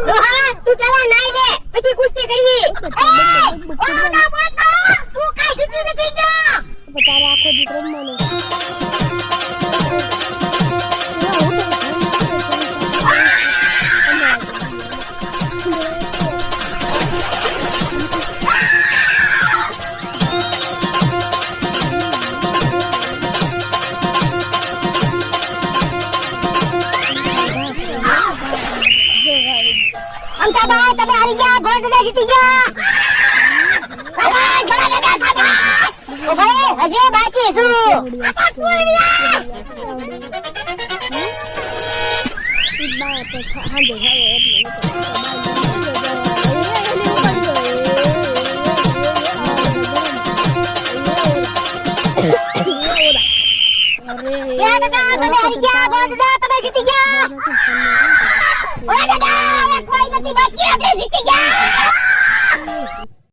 રોહન તું પેલા નાઈ લે પછી કુસ્તી કરીએ ઓ ના બોલતો તું કાઈ જીતી નથી ગયો તારે આખો દી રમવાનું અંતાબા તમે હારી ગયા ગોળ દાદા જીતી ગયા શાબાશ ભલા દાદા શાબાશ ઓ ભાઈ હજુ બાકી શું આ કોઈ નહીં બા તો હાંજે જાય યા દાદા તમે હારી ગયા ગોળ દાદા તમે જીતી ગયા ઓય દાદા કોઈ નથી બાકી આપણે જીતી ગયા